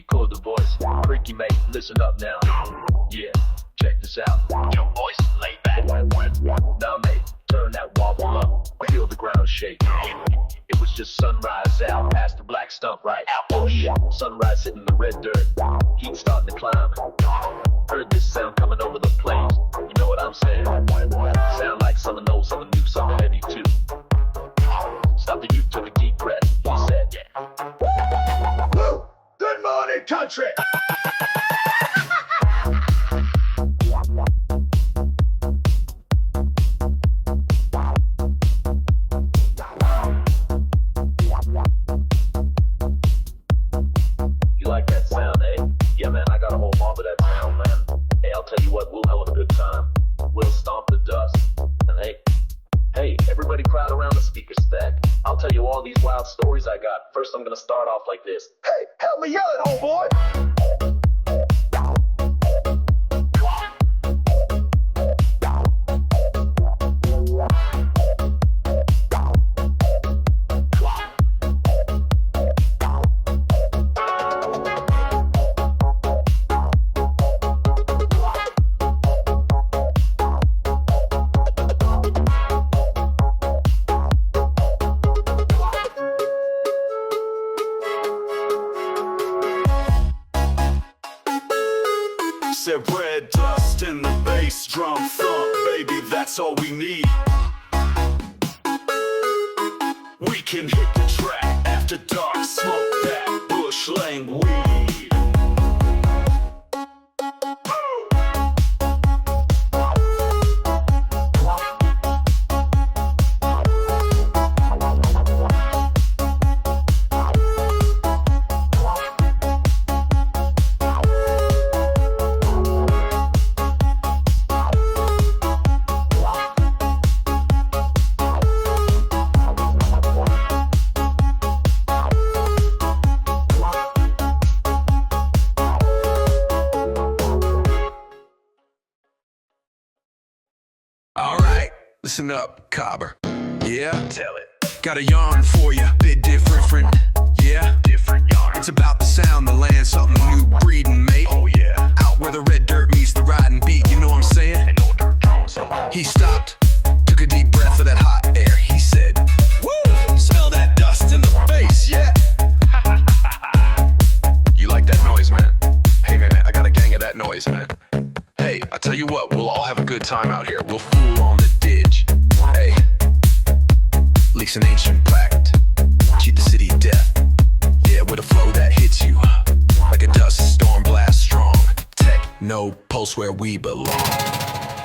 decode the voice. Freaky mate, listen up now. Yeah, check this out. Your voice, lay back. Now mate, turn that wobble up. Feel the ground shake. It was just sunrise out past the black stump right. Oh shit, sunrise hitting the red dirt. Heat starting to climb. Heard this sound coming over the plains. You know what I'm saying? Sound like something old, something new, something heavy too. Stop the youth, took a deep breath. He said, yeah. Woo! Good morning, country! You like that sound, eh? Yeah, man, I got a whole mob of that sound, man. Hey, I'll tell you what, we'll have a good time. We'll stomp the dust. And hey, everybody crowd around the speaker stack. I'll tell you all these wild stories I got. First, I'm gonna start off like this. Hey, help me yell it, homeboy! Said red dust in the bass drum thump, baby, that's all we need. We can hit the track after dark, smoke that bush lang weed. Alright, listen up, Cobber. Yeah? Tell it. Got a yarn for you, bit different. Yeah? Different yarn. It's about the sound, the land, something new breeding, mate. Oh yeah. Out where the red dirt meets the riding beat, you know what I'm saying? And no dirt drones. He stopped, took a deep breath of that hot air. He said, woo! Smell that dust in the face, yeah? You like that noise, man? Hey man, I got a gang of that noise, man. Hey, I tell you what, we'll all have a good time out here. We'll fool on the ditch. Hey, leaks an ancient pact. Cheat the city death. Yeah, with a flow that hits you like a dust storm blast strong. Tech, no pulse where we belong.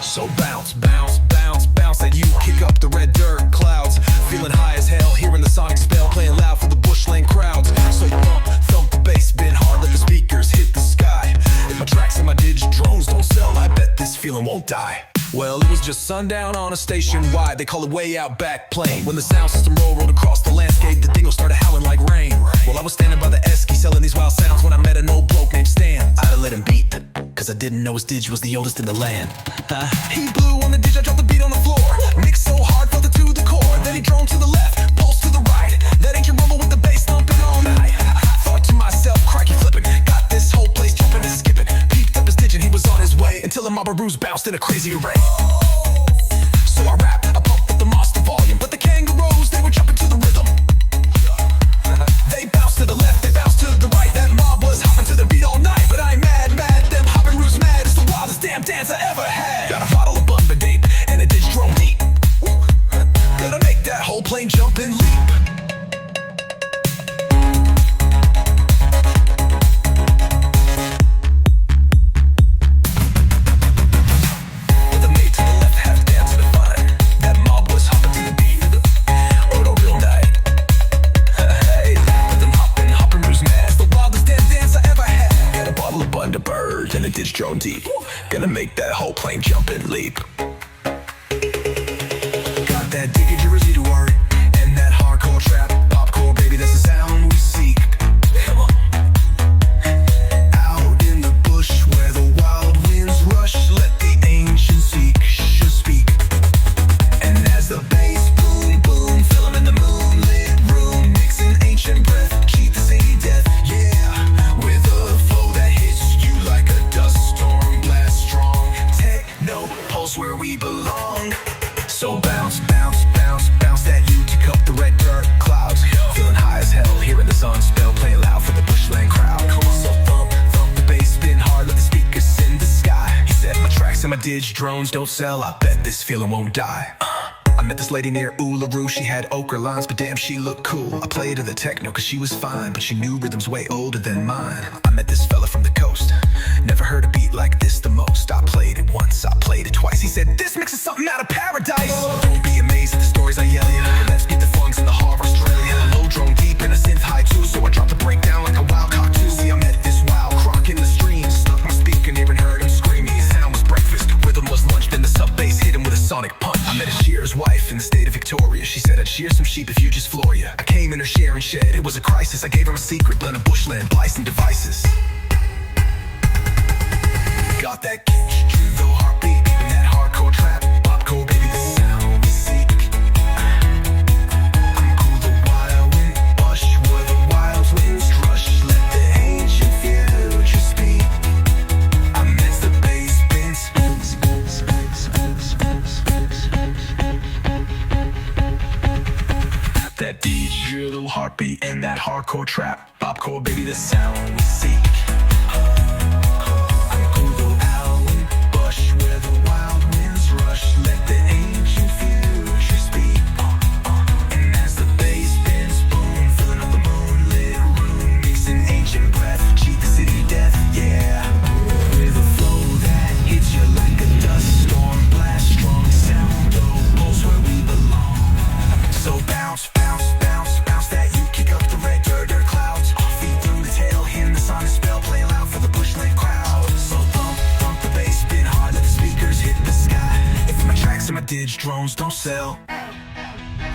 So bounce, bounce, bounce, bounce, and you kick up the red dirt clouds. Feeling high as hell, hearing the sonic spell, playing loud for the bush lane crowds. So you thump the bass, spin hard, let the speakers hit the sky. If my tracks and my dig drones don't sell, I bet this feeling won't die. Well, it was just sundown on a station wide, they call it way out back plain. When the sound system rolled across the landscape, the dingo started howling like rain. Well, I was standing by the Esky selling these wild sounds when I met an old bloke named Stan. I'd have let him beat, cause I didn't know his dig was the oldest in the land. He blew on the dig, I dropped the beat on the floor. Mixed so hard, felt it to the core. Then he droned to the left, pulse to the right. That ancient rumble with the bass thumping all night. Thought to myself, crikey flipping, got this whole place jumping and skipping. Peeped up his ditch and he was on his way, until the mobberoos bounced in a crazy array. So I rap, I pumped up the monster volume, but the kangaroos, they were jumping to the rhythm. They bounced to the left, they bounced to the right. That mob was hopping to the beat all night. But I ain't mad, them hopping roos mad. It's the wildest damn dance I ever had. Got a bottle of Bun Dape and a ditch drone deep. Gonna make that whole plane jump and leap. Drone deep, gonna make that whole plane jump and leap. Got that diggy Jersey to work, and that hardcore trap, popcore, baby, that's the sound we seek. Come on. Out in the bush where the wild winds rush, let the ancient seek should speak. And as the bass boom boom, fill 'em in the moonlit room, mixing ancient breath, cheat the city death, yeah, with a Dig drones don't sell, I bet this feeling won't die. I met this lady near Uluru, she had ochre lines, but damn she looked cool. I played her the techno cause she was fine, but she knew rhythms way older than mine. I met this fella from the coast, never heard a beat like this the most. I played it once, I played it twice, he said this mix is something out of paradise. Don't be amazed at the stories I yell ya, let's get the funks in the heart of Australia. Low drone deep in a synth high too, so I dropped the breakdown like a wild cockatoo. See, I met this wild croc in the stream, stuck my speaker near and heard him screaming. His sound was breakfast, rhythm was lunch, then the sub bass hit him with a sonic punch. I met a shearer's wife in the state of Victoria, she said I'd shear some sheep if you just floor ya. I came in her shearing shed, it was a crisis, I gave her a secret blend of bushland, bison devices. Got that Judo heartbeat, and that hardcore trap, popcore baby, the sound we seek. I'm cool, the wild wind bush, where the wild winds rush, let the ancient future speak. Amidst the bass bins, that digital heartbeat and that hardcore trap, popcore baby, the sound we seek. I'm cool, the wild wind bush, where the wild winds rush, let the ancient future speak. And as the bass bins boom, filling up the moonlit room, mixing ancient breath, cheat the city death, yeah. With a flow that hits you like a dust storm, blast strong sound, oh, pulse where we belong. So bounce, bounce, bounce, bounce that you kick up the red dirt clouds. Feet through the tail, him the sonic spell, play loud for the bushland crowd. So thump, thump the bass, spin hard, let the speakers hit the sky. If my tracks and my dig drones don't sell.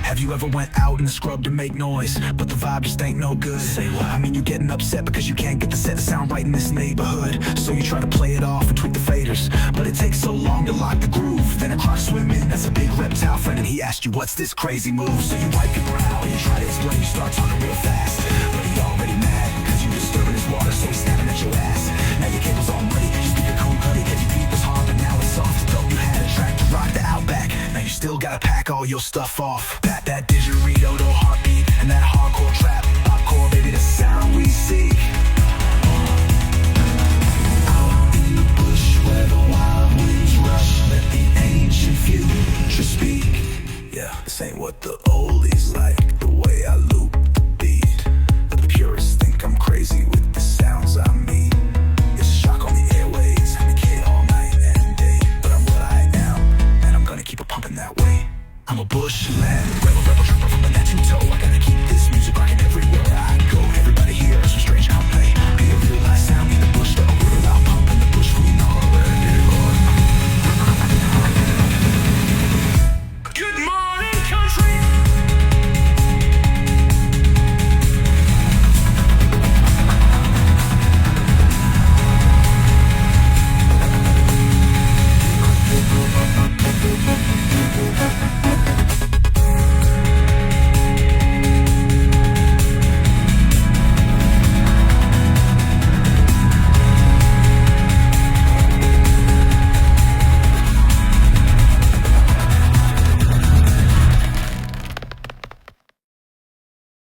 Have you ever went out in the scrub to make noise, but the vibe just ain't no good? Say what? I mean, you getting upset because you can't get the set to sound right in this neighborhood. So you try to play it off and tweak the faders, but it takes so long to lock the groove. Then a croc swimming, that's a big reptile friend, and he asked you, what's this crazy move? So you wipe your brow, you try to explain, you start talking real fast. But he already mad, cause you disturbing his water, so he's snapping at your ass. Now your cable's all muddy, you speak a cool cutty, heavy beat was hard, but now it's soft. Though you had a track to rock the Outback, now you still gotta pack all your stuff off. That didgeridoo heartbeat and that hardcore trap, popcore baby, the sound we seek.